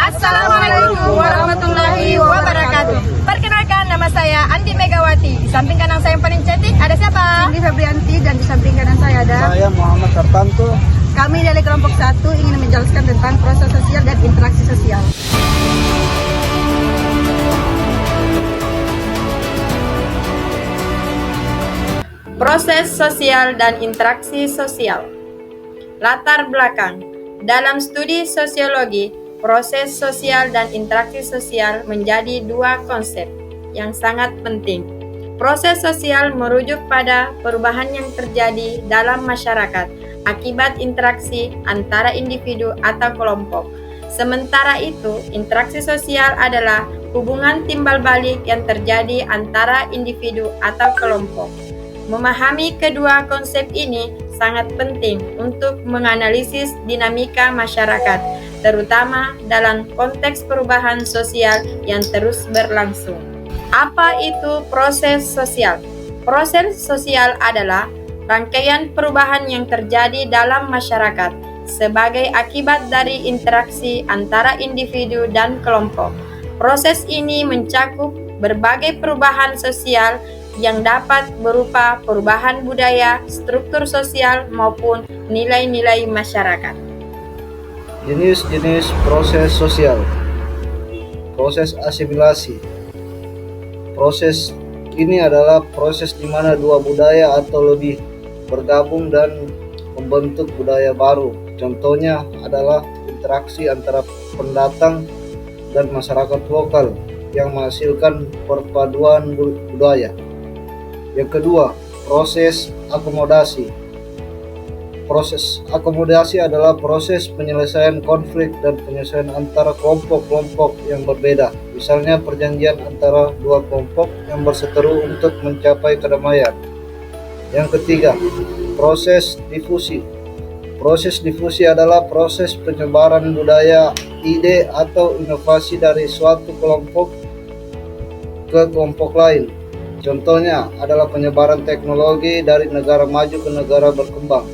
Assalamualaikum warahmatullahi wabarakatuh. Perkenalkan, nama saya Andi Megawati. Di samping kanan saya yang paling cantik ada siapa? Cindy Febrianti, dan di samping kanan saya ada Saya Muhammad Sartanto. kami dari kelompok 1 ingin menjelaskan tentang proses sosial dan interaksi sosial. Proses sosial dan interaksi sosial. Latar belakang. Dalam studi sosiologi, proses sosial dan interaksi sosial menjadi dua konsep yang sangat penting. Proses sosial merujuk pada perubahan yang terjadi dalam masyarakat akibat interaksi antara individu atau kelompok. Sementara itu, interaksi sosial adalah hubungan timbal balik yang terjadi antara individu atau kelompok. Memahami kedua konsep ini sangat penting untuk menganalisis dinamika masyarakat, terutama dalam konteks perubahan sosial yang terus berlangsung. Apa itu proses sosial? Proses sosial adalah rangkaian perubahan yang terjadi dalam masyarakat sebagai akibat dari interaksi antara individu dan kelompok. Proses ini mencakup berbagai perubahan sosial yang dapat berupa perubahan budaya, struktur sosial, maupun nilai-nilai masyarakat. Jenis-jenis proses sosial. Proses asimilasi. Proses ini adalah proses di mana dua budaya atau lebih bergabung dan membentuk budaya baru. Contohnya adalah interaksi antara pendatang dan masyarakat lokal yang menghasilkan perpaduan budaya. Yang kedua, proses akomodasi. Proses akomodasi adalah proses penyelesaian konflik dan penyelesaian antara kelompok-kelompok yang berbeda. Misalnya perjanjian antara dua kelompok yang berseteru untuk mencapai kedamaian. Yang ketiga, proses difusi. Proses difusi adalah proses penyebaran budaya, ide, atau inovasi dari suatu kelompok ke kelompok lain. Contohnya adalah penyebaran teknologi dari negara maju ke negara berkembang.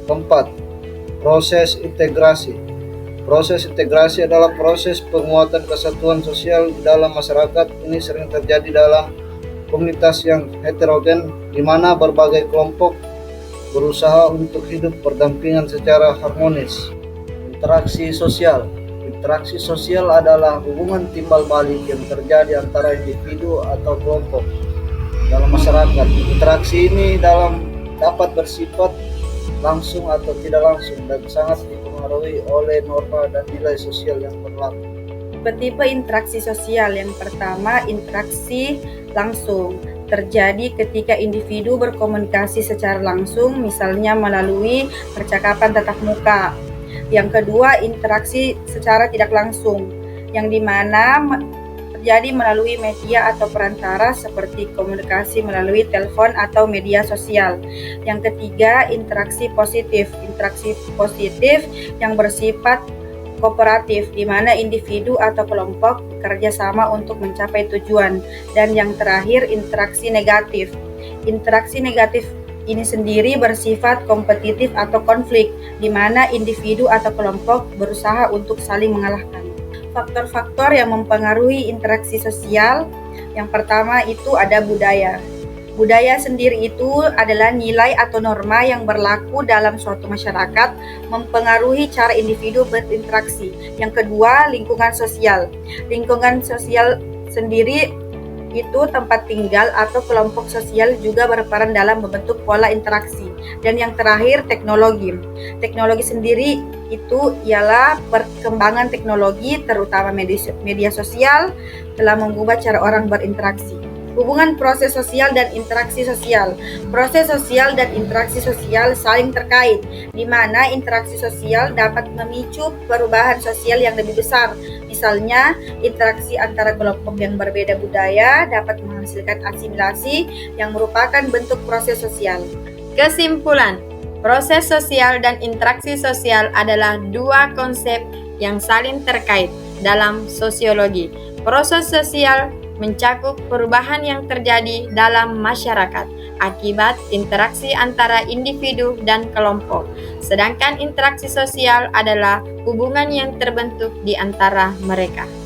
Keempat, proses integrasi. Proses integrasi adalah proses penguatan kesatuan sosial di dalam masyarakat. Ini sering terjadi dalam komunitas yang heterogen, di mana berbagai kelompok berusaha untuk hidup berdampingan secara harmonis. Interaksi sosial. Interaksi sosial adalah hubungan timbal balik yang terjadi antara individu atau kelompok dalam masyarakat. Interaksi ini dapat bersifat langsung atau tidak langsung dan sangat dipengaruhi oleh norma dan nilai sosial yang berlaku. Tipe interaksi sosial yang pertama, interaksi langsung. Terjadi ketika individu berkomunikasi secara langsung, misalnya melalui percakapan tatap muka. Yang kedua, interaksi secara tidak langsung, yang dimana terjadi melalui media atau perantara seperti komunikasi melalui telepon atau media sosial. Yang ketiga, interaksi positif. Interaksi positif yang bersifat kooperatif, di mana individu atau kelompok bekerja sama untuk mencapai tujuan. Dan yang terakhir, interaksi negatif. Interaksi negatif ini sendiri bersifat kompetitif atau konflik, di mana individu atau kelompok berusaha untuk saling mengalahkan. Faktor-faktor yang mempengaruhi interaksi sosial, yang pertama itu ada budaya. Budaya sendiri itu adalah nilai atau norma yang berlaku dalam suatu masyarakat, mempengaruhi cara individu berinteraksi. Yang kedua, lingkungan sosial. Lingkungan sosial sendiri itu tempat tinggal atau kelompok sosial juga berperan dalam membentuk pola interaksi. Dan yang terakhir, teknologi. Teknologi sendiri itu ialah perkembangan teknologi, terutama media sosial, telah mengubah cara orang berinteraksi. Hubungan proses sosial dan interaksi sosial. Proses sosial dan interaksi sosial saling terkait, di mana interaksi sosial dapat memicu perubahan sosial yang lebih besar. Misalnya, interaksi antara kelompok yang berbeda budaya dapat menghasilkan asimilasi yang merupakan bentuk proses sosial. Kesimpulan, proses sosial dan interaksi sosial adalah dua konsep yang saling terkait dalam sosiologi. Proses sosial mencakup perubahan yang terjadi dalam masyarakat, akibat interaksi antara individu dan kelompok, sedangkan interaksi sosial adalah hubungan yang terbentuk di antara mereka.